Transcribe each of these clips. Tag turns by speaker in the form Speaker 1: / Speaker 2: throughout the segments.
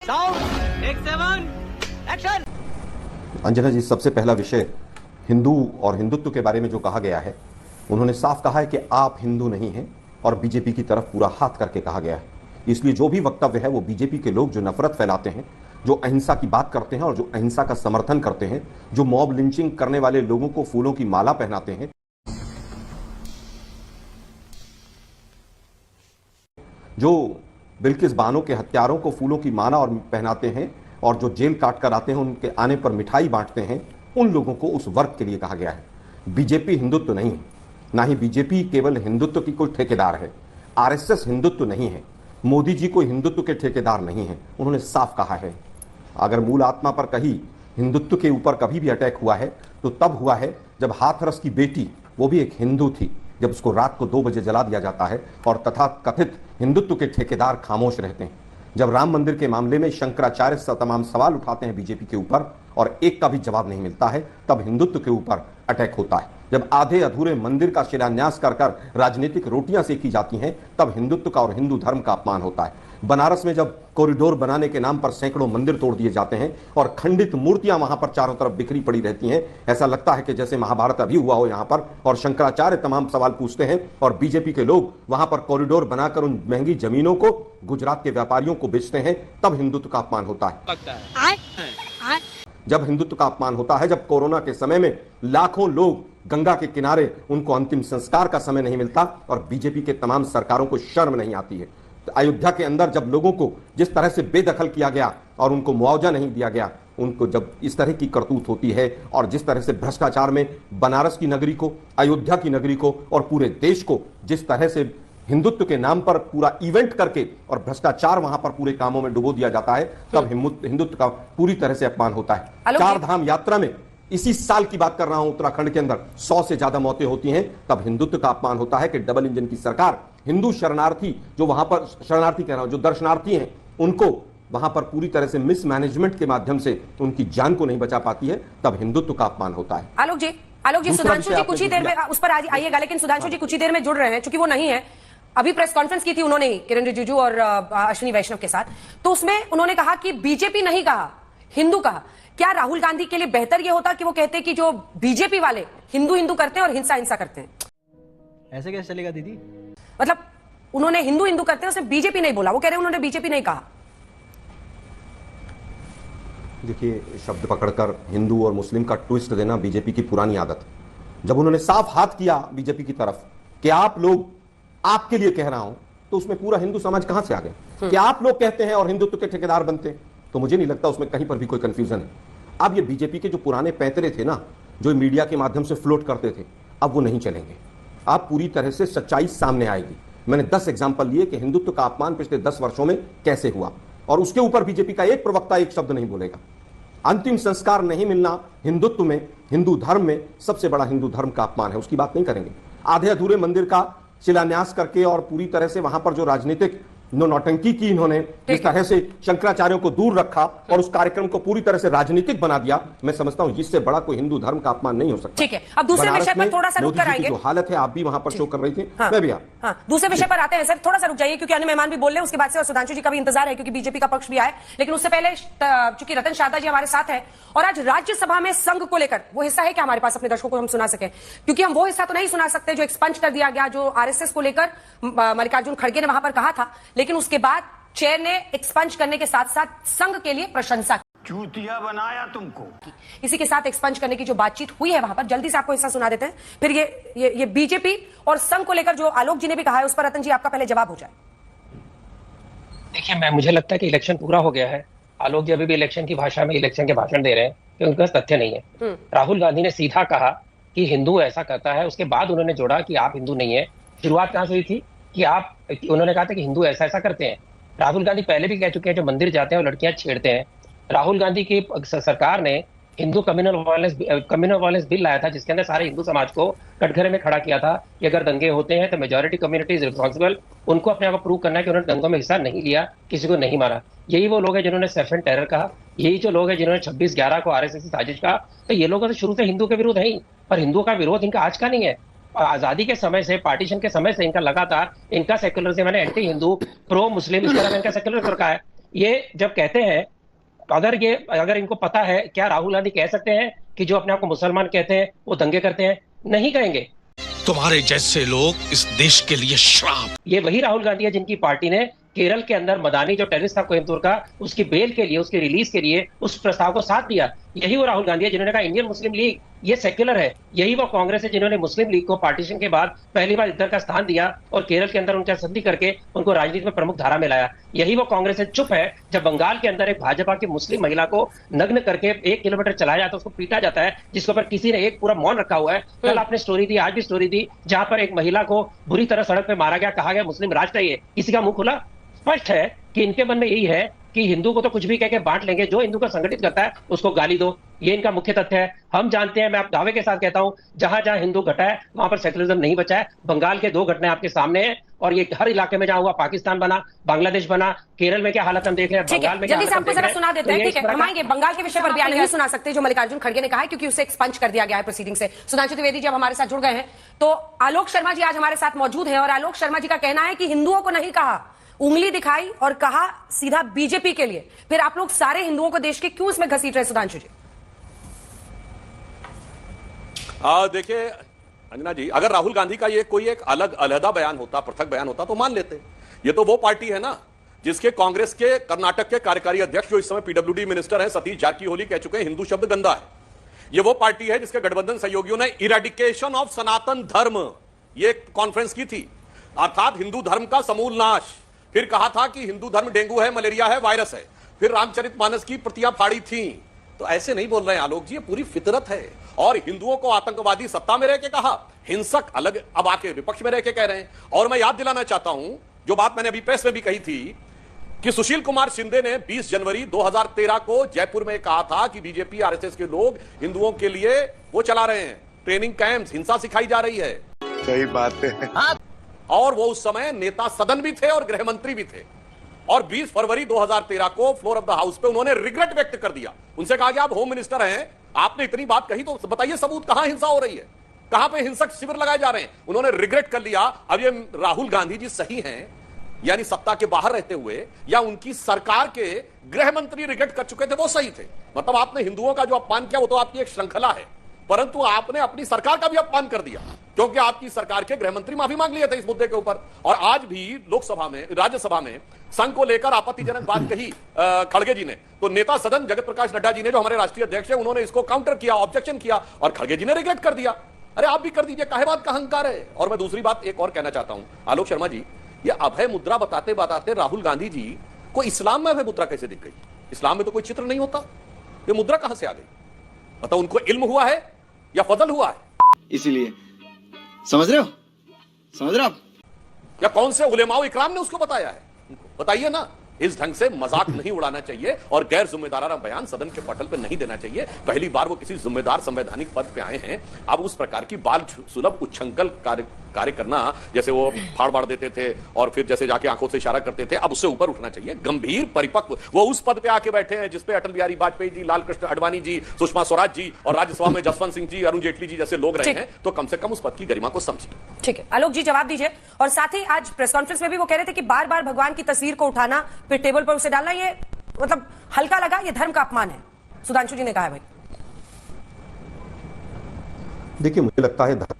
Speaker 1: Sound take 7 action.
Speaker 2: Anjana ji, सबसे पहला विषय हिंदू और हिंदुत्व के बारे में जो कहा गया है, उन्होंने साफ कहा है कि आप हिंदू नहीं हैं और बीजेपी की तरफ पूरा हाथ करके कहा गया है। इसलिए जो भी वक्तव्य है वो बीजेपी के लोग जो नफरत फैलाते हैं, जो अहिंसा की बात करते हैं और जो अहिंसा का समर्थन करते हैं, जो मॉब लिंचिंग करने वाले लोगों को फूलों की माला पहनाते हैं, जो बिल्किस बानो के हत्यारों को फूलों की माला और पहनाते हैं और जो जेल काट कर आते हैं, उनके आने पर मिठाई बांटते हैं, उन लोगों को उस वर्ग के लिए कहा गया है। बीजेपी हिंदुत्व नहीं है, ना ही बीजेपी केवल हिंदुत्व की कोई ठेकेदार है। आरएसएस हिंदुत्व नहीं है, मोदी जी कोई हिंदुत्व के ठेकेदार नहीं है। उन्होंने साफ कहा है, अगर मूल आत्मा पर कहीं हिंदुत्व के ऊपर कभी भी अटैक हुआ है तो तब हुआ है जब हाथरस की बेटी, वो भी एक हिंदू थी, जब उसको रात को 2 बजे जला दिया जाता है और तथा कथित हिंदुत्व के ठेकेदार खामोश रहते हैं। जब राम मंदिर के मामले में शंकराचार्य तमाम सवाल उठाते हैं बीजेपी के ऊपर और एक का भी जवाब नहीं मिलता है, तब हिंदुत्व के ऊपर अटैक होता है। जब आधे अधूरे मंदिर का शिलान्यास कर कर राजनीतिक रोटियां सेकी जाती हैं, तब हिंदुत्व का और हिंदू धर्म का अपमान होता है। बनारस में जब कॉरिडोर बनाने के नाम पर सैकड़ों मंदिर तोड़ दिए जाते हैं और खंडित मूर्तियां वहां पर चारों तरफ बिखरी पड़ी रहती हैं, ऐसा लगता है कि जैसे महाभारत अभी हुआ हो यहां पर, और शंकराचार्य तमाम सवाल पूछते हैं और बीजेपी के लोग वहां पर कॉरिडोर बनाकर उन महंगी जमीनों को गुजरात के व्यापारियों को बेचते हैं, तब हिंदुत्व का अपमान होता है। जब हिंदुत्व का अपमान होता है, जब कोरोना के समय में लाखों लोग गंगा के किनारे, उनको अंतिम संस्कार का समय नहीं मिलता और बीजेपी के तमाम सरकारों को शर्म नहीं आती है। अयोध्या के अंदर जब लोगों को जिस तरह से बेदखल किया गया और उनको मुआवजा नहीं दिया गया, उनको जब इस तरह की करतूत होती है और जिस तरह से भ्रष्टाचार में बनारस की नगरी को, अयोध्या की नगरी को और पूरे देश को जिस तरह से हिंदुत्व के नाम पर पूरा इवेंट करके और भ्रष्टाचार वहां पर पूरे कामों में डुबो दिया जाता है, तब हिंदुत्व का पूरी तरह से अपमान होता है। 4 धाम यात्रा में इसी साल की बात कर रहा हूं, उत्तराखंड के अंदर 100 से ज्यादा मौतें होती हैं, तब हिंदुत्व का अपमान होता है कि डबल इंजन की सरकार हिंदू शरणार्थी, जो वहां पर शरणार्थी कह रहा हूं, जो दर्शनार्थी हैं, उनको वहां पर पूरी तरह से मिसमैनेजमेंट के माध्यम से उनकी जान को नहीं बचा पाती है, तब हिंदुत्व का अपमान होता है।
Speaker 3: आलोक जी, सुधांशु जी कुछ ही देर में उस पर आइएगा, लेकिन सुधांशु जी कुछ ही देर में जुड़ रहे हैं, क्योंकि वो नहीं है। अभी प्रेस कॉन्फ्रेंस की थी उन्होंने, किरण रिजिजू और अश्विनी वैष्णव के साथ, तो उसमें उन्होंने कहा कि बीजेपी नहीं कहा, हिंदू कहा। क्या राहुल गांधी के लिए बेहतर यह होता कि वो कहते कि जो बीजेपी वाले हिंदू हिंदू करते हैं और हिंसा हिंसा करते हैं?
Speaker 1: ऐसे कैसे चलेगा दीदी?
Speaker 3: मतलब उन्होंने हिंदू हिंदू करते हैं, उसने बीजेपी नहीं बोला, वो कह रहे हैं उन्होंने बीजेपी नहीं कहा।
Speaker 2: देखिए, शब्द पकड़कर हिंदू और मुस्लिम का ट्विस्ट देना बीजेपी की पुरानी आदत है। जब उन्होंने साफ हाथ किया बीजेपी की तरफ कि आप लोग, आपके लिए कह रहा हूं, तो उसमें पूरा हिंदू समाज कहां से आ गया कि आप लोग कहते हैं और हिंदुत्व के ठेकेदार बनते हैं? तो मुझे नहीं लगता उसमें कहीं पर भी कोई कंफ्यूजन है। अब ये बीजेपी के जो पुराने पैतरे थे ना, जो मीडिया के माध्यम से फ्लोट करते थे, अब वो नहीं चलेंगे। अब पूरी तरह से सच्चाई सामने आएगी। मैंने 10 एग्जाम्पल लिए कि हिंदुत्व का अपमान पिछले 10 वर्षों में कैसे हुआ, और उसके ऊपर बीजेपी का एक प्रवक्ता एक शब्द नहीं बोलेगा। अंतिम संस्कार नहीं मिलना हिंदुत्व में, हिंदू धर्म में सबसे बड़ा हिंदू धर्म का अपमान है, उसकी बात नहीं करेंगे। आधे अधूरे मंदिर का शिलान्यास करके और पूरी तरह से वहां पर जो राजनीतिक नौटंकी की इन्होंने, जिस तरह से शंकराचार्यों को दूर रखा और उस कार्यक्रम को पूरी तरह से राजनीतिक बना दिया, मैं समझता हूं इससे बड़ा कोई हिंदू धर्म का अपमान नहीं हो सकता।
Speaker 3: ठीक है, अब दूसरे विषय पर थोड़ा सा रुक कर आएंगे।
Speaker 2: जो हालत है, आप भी वहां पर शो कर रही थी, मैं भी।
Speaker 3: दूसरे विषय पर आते हैं सर, थोड़ा सा रुक जाइए, क्योंकि अन्य मेहमान भी बोल रहे हैं उसके बाद से, और सुधांशु जी का भी इंतजार है क्योंकि बीजेपी का पक्ष भी आए। लेकिन उससे पहले चूंकि रतन शारदा जी हमारे साथ है और आज राज्यसभा में संघ को लेकर वो हिस्सा है कि हमारे पास अपने दर्शकों को हम सुना सके, क्योंकि हम वो हिस्सा तो नहीं सुना सकते जो एक्सपंज कर दिया गया, जो आरएसएस को लेकर मल्लिकार्जुन खड़गे ने वहां पर कहा था, लेकिन उसके बाद चेयर ने एक्सपंज करने के साथ साथ संघ के लिए प्रशंसा की।
Speaker 4: चूतिया बनाया तुमको।
Speaker 3: इसी के साथ एक्सपंज करने की जो बातचीत हुई है वहां पर, जल्दी से आपको हिस्सा सुना देते हैं, फिर ये बीजेपी और संघ को लेकर जो आलोक जी ने भी कहा है उस पर रतन जी आपका पहले जवाब हो जाए।
Speaker 5: देखिए, मुझे लगता है कि इलेक्शन पूरा हो गया है। आलोक जी अभी भी इलेक्शन की भाषा में इलेक्शन के भाषण दे रहे हैं, क्योंकि उनके पास तथ्य नहीं है। राहुल गांधी ने सीधा कहा कि हिंदू ऐसा करता है, उसके बाद उन्होंने जोड़ा कि आप हिंदू नहीं है। शुरुआत कहां से हुई थी कि उन्होंने कहा था कि हिंदू ऐसा ऐसा करते हैं। राहुल गांधी पहले भी कह चुके हैं जो मंदिर जाते हैं और लड़कियां छेड़ते हैं। राहुल गांधी की सरकार ने हिंदू कम्युनल वायलेंस बिल लाया था, जिसके अंदर सारे हिंदू समाज को कटघरे में खड़ा किया था कि अगर दंगे होते हैं तो मेजॉरिटी कम्युनिटी इज रिस्पॉन्सिबल। उनको अपने आप को प्रूव करना है कि उन्होंने दंगों में हिस्सा नहीं लिया, किसी को नहीं मारा। यही वो लोग हैं जिन्होंने सेफ एंड टेरर कहा, यही जो लोग हैं जिन्होंने 26/11 को आरएसएस की साजिश कहा। तो ये लोग तो शुरू से हिंदू के विरोध है ही, पर हिंदुओं का विरोध इनका आज का नहीं है। आजादी के समय से, पार्टीशन के समय से इनका लगातार इनका सेक्युलरिज्म, मैंने एंटी हिंदू, प्रो मुस्लिम, इस तरह का इनका सेक्युलरिज्म रखा है। ये जब कहते हैं, अगर इनको पता है, क्या राहुल गांधी कह सकते हैं कि जो अपने आप को मुसलमान कहते हैं वो दंगे करते हैं? नहीं कहेंगे।
Speaker 6: तुम्हारे जैसे लोग इस देश के लिए श्राप।
Speaker 5: ये वही राहुल गांधी है जिनकी पार्टी ने केरल के अंदर मदानी जो टेररिस्ट था कोयम्बटूर का, उसकी बेल के लिए, उसकी रिलीज के लिए उस प्रस्ताव को साथ दिया। यही वो राहुल गांधी है जिन्होंने कहा इंडियन मुस्लिम लीग ये सेक्युलर है। यही वो कांग्रेस है जिन्होंने मुस्लिम लीग को पार्टीशन के बाद पहली बार इधर का स्थान दिया और केरल के अंदर उनका संधि करके उनको राजनीति में प्रमुख धारा में लाया। यही वो कांग्रेस है चुप है जब बंगाल के अंदर एक भाजपा की मुस्लिम महिला को नग्न करके 1 किलोमीटर चलाया जाता है, उसको पीटा जाता है, जिसके ऊपर किसी ने एक पूरा मौन रखा हुआ है। कल आपने स्टोरी दी, आज भी स्टोरी दी, जहां पर एक महिला को बुरी तरह सड़क पे मारा गया, कहा गया मुस्लिम राष्ट्र है ये। किसी का मुंह खुला? स्पष्ट है कि इनके मन में यही है कि हिंदू को तो कुछ भी कह के बांट लेंगे, जो हिंदू को संगठित करता है उसको गाली दो। ये इनका मुख्य तथ्य है। हम जानते हैं, मैं आप दावे के साथ कहता हूं, जहां जहां हिंदू घटा है वहां पर सेकुलरिज्म नहीं बचा है। बंगाल के 2 घटनाएं आपके सामने हैं और ये हर इलाके में जहां हुआ, पाकिस्तान बना, बांग्लादेश बना, केरल में क्या हालत हम देख रहे हैं, बंगाल में क्या
Speaker 3: जल्दी से आपको जरा सुना देते हैं। ठीक है, हम आएंगे बंगाल के विषय पर बयान नहीं सुना सकते जो मल्लिकार्जुन खड़गे ने कहा है, क्योंकि उसे एक्सपंज कर दिया गया है प्रोसीडिंग से। सुधांशु त्रिवेदी जी अब हमारे साथ जुड़ गए हैं, तो आलोक शर्मा जी आज हमारे साथ मौजूद हैं और आलोक शर्मा जी का कहना है कि हिंदुओं को नहीं कहा, उंगली दिखाई और कहा सीधा बीजेपी के लिए। फिर आप लोग सारे हिंदुओं को देश के क्यों इसमें घसीट रहे सुधांशु जी?
Speaker 7: देखिए अंजना जी, अगर राहुल गांधी का ये कोई एक अलहदा बयान होता, पृथक बयान होता तो मान लेते। ये तो वो पार्टी है ना जिसके कांग्रेस के कर्नाटक के कार्यकारी अध्यक्ष जो इस समय पीडब्ल्यूडी मिनिस्टर हैं सतीश जारकीहोली कह चुके हैं हिंदू शब्द गंदा है। ये वो पार्टी है जिसके गठबंधन सहयोगियों ने इरेडिकेशन ऑफ सनातन धर्म ये कॉन्फ्रेंस की थी, अर्थात हिंदू धर्म का समूल नाश। फिर कहा था कि हिंदू धर्म डेंगू है, मलेरिया है, वायरस है। फिर रामचरितमानस की प्रतियां फाड़ी थी। तो ऐसे नहीं बोल रहे हैं आलोक जी, ये पूरी फितरत है। और हिंदुओं को आतंकवादी सत्ता में रह के कहा, हिंसक अलग अब आके विपक्ष में रह के कह रहे हैं। और मैं याद दिलाना चाहता हूं जो बात मैंने अभी प्रेस में भी कही थी कि सुशील कुमार शिंदे ने 20 जनवरी 2013 को जयपुर में कहा था कि बीजेपी आरएसएस के लोग हिंदुओं के लिए वो चला रहे हैं, ट्रेनिंग कैंप्स, हिंसा सिखाई जा रही है।
Speaker 8: सही बात है।
Speaker 7: और वो उस समय नेता सदन भी थे और गृह मंत्री भी थे। और 20 फरवरी 2013 को फ्लोर ऑफ द हाउस पे उन्होंने रिग्रेट व्यक्त कर दिया। उनसे कहा कि आप होम मिनिस्टर हैं, आपने इतनी बात कही तो बताइए सबूत, कहां हिंसा हो रही है, कहां पे हिंसक शिविर लगाए जा रहे हैं। उन्होंने रिग्रेट कर लिया। अब ये राहुल गांधी जी सही हैं, यानी सत्ता के बाहर रहते हुए, या उनकी सरकार के गृह मंत्री रिग्रेट कर चुके थे वो सही थे। मतलब आपने हिंदुओं का जो अपमान किया वो तो आपकी एक श्रृंखला है, परंतु आपने अपनी सरकार का भी अपमान कर दिया, क्योंकि आपकी सरकार के गृह मंत्री माफी मांग लिए थे इस मुद्दे के ऊपर। और आज भी लोकसभा में, राज्यसभा में संघ को लेकर आपत्तिजनक बात कही खड़गे जी ने, तो नेता सदन जगत प्रकाश नड्डा जी ने, जो हमारे राष्ट्रीय अध्यक्ष हैं, उन्होंने इसको काउंटर किया, ऑब्जेक्शन किया, और खड़गे जी ने रिग्रेट कर दिया। अरे आप भी कर दीजिए, काहे बात का अहंकार है। और मैं दूसरी बात एक और कहना चाहता हूं आलोक शर्मा जी, ये अभय मुद्रा बताते बताते राहुल गांधी जी को इस्लाम में अभय मुद्रा कैसे दिख गई? इस्लाम में तो कोई चित्र नहीं होता, ये मुद्रा कहां से आ गई? मतलब उनको इल्म हुआ है या फजल हुआ है?
Speaker 8: इसीलिए समझ रहे हो, समझ रहे हो आप?
Speaker 7: या कौन से उलेमाओ इकराम ने उसको बताया है? बताइए ना। इस ढंग से मजाक नहीं उड़ाना चाहिए और गैर जिम्मेदाराना बयान सदन के पटल पर नहीं देना चाहिए। पहली बार वो किसी जिम्मेदार संवैधानिक पद पे आए हैं, अब उस प्रकार की बाल सुलभ उच्छृंखल कार्य करना, जैसे वो फाड़ बाड़ देते थे और फिर जैसे जाके आंखों से इशारा करते थे, अब उससे ऊपर उठना चाहिए। गंभीर परिपक्व वो उस पद पे आके बैठे हैं जिसपे अटल बिहारी वाजपेयी जी, लाल कृष्ण आडवाणी जी, सुषमा स्वराज जी और राज्यसभा में जसवंत सिंह जी, अरुण जेटली जी जैसे लोग रहे हैं, तो कम से कम उस पद की गरिमा को समझिए।
Speaker 3: ठीक है, आलोक जी जवाब दीजिए। और साथ ही आज प्रेस कॉन्फ्रेंस में भी वो कह रहे थे कि बार बार भगवान की तस्वीर को उठाना, फिर टेबल पर उसे डालना, ये मतलब हल्का लगा, ये धर्म का अपमान है। सुधांशु जी ने कहा भाई,
Speaker 2: देखिए मुझे लगता है धर्म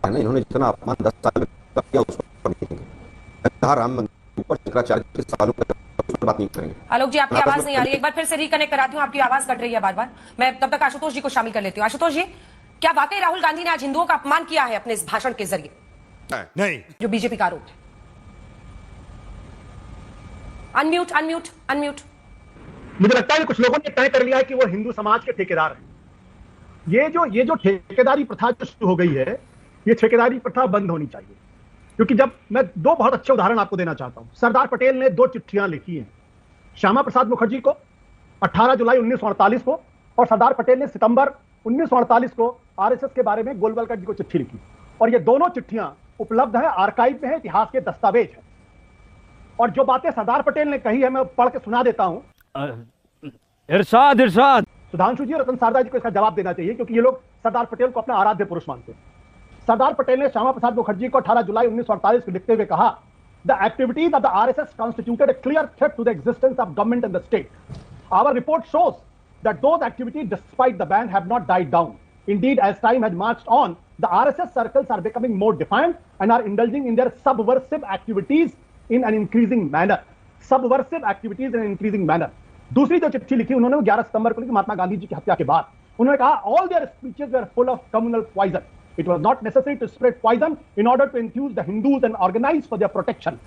Speaker 2: है, इन्होंने जितना अपमान 10 साल में किया उस पर नहीं करेंगे। राम मंदिर ऊपर शंकराचार्य के सवालों पर बात नहीं करेंगे।
Speaker 3: आलोक जी आपकी आवाज नहीं आ रही, एक बार फिर से रिकनेक्ट कराती हूँ, आपकी आवाज कट रही है बार बार। मैं तब तक आशुतोष जी को शामिल कर लेती हूँ। आशुतोष जी, क्या वाकई राहुल गांधी ने आज हिंदुओं का अपमान किया है अपने इस भाषण के जरिए?
Speaker 6: नहीं,
Speaker 3: जो बीजेपी का आरोप है। Unmute unmute unmute.
Speaker 9: मुझे लगता है कि कुछ लोगों ने तय कर लिया है कि वो हिंदू समाज के ठेकेदार हैं। ये जो ठेकेदारी प्रथा जो शुरू हो गई है, ये ठेकेदारी प्रथा बंद होनी चाहिए। क्योंकि जब मैं 2 बहुत अच्छे उदाहरण आपको देना चाहता हूं। सरदार पटेल ने 2 चिट्ठियां लिखी हैं, श्यामा प्रसाद मुखर्जी को 18 जुलाई 1948 को, और सरदार पटेल ने सितंबर 1948 को आरएसएस के बारे में गोलवलकर जी को चिट्ठी लिखी। और ये दोनों चिट्ठियां उपलब्ध है, आर्काइव में है, इतिहास के दस्तावेज है। और जो बातें सरदार पटेल ने कही है, मैं पढ़ के सुना देता हूं।
Speaker 1: इरशाद इरशाद।
Speaker 9: सुधांशु जी और रतन शारदा जी को इसका जवाब देना चाहिए, क्योंकि ये लोग सरदार पटेल को अपना आराध्य पुरुष मानते हैं। सरदार पटेल ने श्यामा प्रसाद मुखर्जी को 18 जुलाई 1948 को लिखते हुए कहा, the activities of the RSS constituted a clear threat to the existence of government and the state. Our report shows that those activities, despite the ban, have not died down. Indeed, as time has marched on, the RSS circles are becoming more defiant and are indulging in their subversive activities in an increasing manner. Subversive activities in an increasing manner. दूसरी जो चिट्ठी लिखी उन्होंने 11 सितंबर को लिखी महात्मा गांधी जी की हत्या के बाद। उन्होंने कहा all their speeches were full of communal poison. It was not necessary to spread poison in order to enthuse the Hindus and organize for their protection.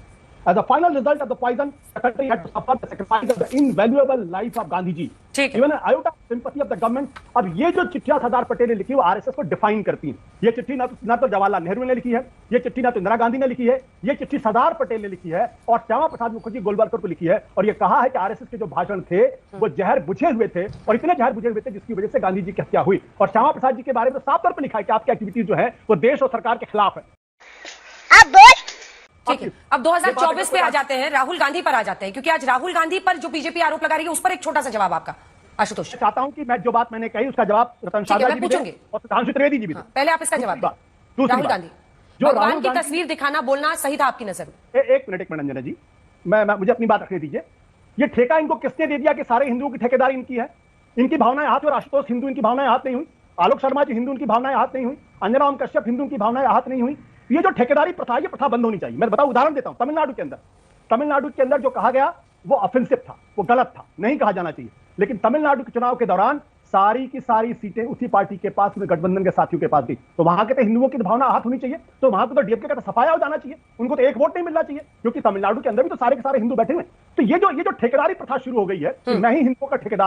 Speaker 9: As a final result of the poison, the country had to suffer the sacrifice of the invaluable life of Gandhi ji. Even an iota of sympathy of the government. अब ये जो चिट्ठियां सरदार पटेल ने लिखी वो RSS को define करती हैं। ये चिट्ठी ना तो जवाहरलाल नेहरू ने लिखी है, ये चिट्ठी ना तो इंदिरा गांधी ने लिखी है, ये चिट्ठी सरदार पटेल ने लिखी है और श्यामा प्रसाद मुखर्जी गोलवलकर को लिखी है और ये कहा है कि आरएसएस के जो भाषण थे वो जहर बुझे हुए थे और इतने जहर बुझे हुए थे जिसकी वजह से गांधी जी की हत्या हुई। और श्यामा प्रसाद जी के बारे में साफ तौर पर लिखा है कि आपकी एक्टिविटीज जो है वो देश और सरकार के खिलाफ है।
Speaker 3: ठीक है, अब 2024 पे आ जाते हैं, राहुल गांधी पर आ जाते हैं, क्योंकि आज राहुल गांधी पर जो बीजेपी आरोप लगा रही है उस पर एक छोटा सा जवाब आपका आशुतोष।
Speaker 9: चाहता हूं कि मैं जो बात मैंने कही उसका जवाब रतन शादा जी भी दें और सुधांशु त्रिवेदी जी भी दें।
Speaker 3: पहले आप इसका जवाब दें। राहुल गांधी, भगवान की तस्वीर दिखाना बोलना सही था आपकी नजर में?
Speaker 9: एक मिनट अंजना जी, मैं मुझे अपनी बात रखने दीजिए। ये ठेका इनको किसने दे दिया कि सारे हिंदुओं की ठेकेदारी इनकी है? इनकी भावनाएं हाथ और आशुतोष हिंदू इनकी भावनाएं हाथ नहीं हुई, आलोक शर्मा जी हिंदू इनकी भावनाएं हाथ नहीं हुई, अंजना ओम कश्यप हिंदू इनकी भावनाएं हाथ नहीं हुई। ये जो ठेकेदारी प्रथा ये प्रथा बंद होनी चाहिए। मैं बताऊं, उदाहरण देता हूं। तमिलनाडु के अंदर जो कहा गया वो ऑफेंसिव था, वो गलत था, नहीं कहा जाना चाहिए। लेकिन तमिलनाडु के चुनाव के दौरान सारी की सारी सीटें उसी पार्टी के पास, गठबंधन के साथियों के पास गई। तो वहां के तो हिंदुओं की भावना हाथ होनी चाहिए, तो वहां को तो डीएमके का तो सफाया हो जाना चाहिए, उनको तो एक वोट नहीं मिलना चाहिए, क्योंकि तमिलनाडु के अंदर भी तो सारे के सारे हिंदू बैठे हुए। तो ये जो ठेकेदारी प्रथा शुरू हो गई है, मैं ही हिंदुओं का ठेकेदार